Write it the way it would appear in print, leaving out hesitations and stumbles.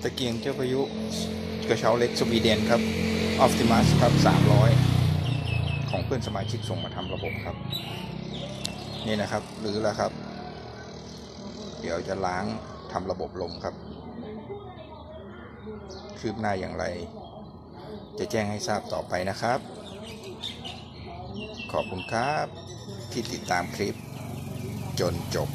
ตะเกียงเจ้าพายุกระเช้าเล็กสวีเดนครับออ t ติมัสครับ300ของเพื่อนสมาชิกส่งมาทำระบบครับนี่นะครับหรือแล้วครับเดี๋ยวจะล้างทำระบบลมครับคืบหน้าอย่างไรจะแจ้งให้ทราบต่อไปนะครับขอบคุณครับที่ติดตามคลิปจนจบ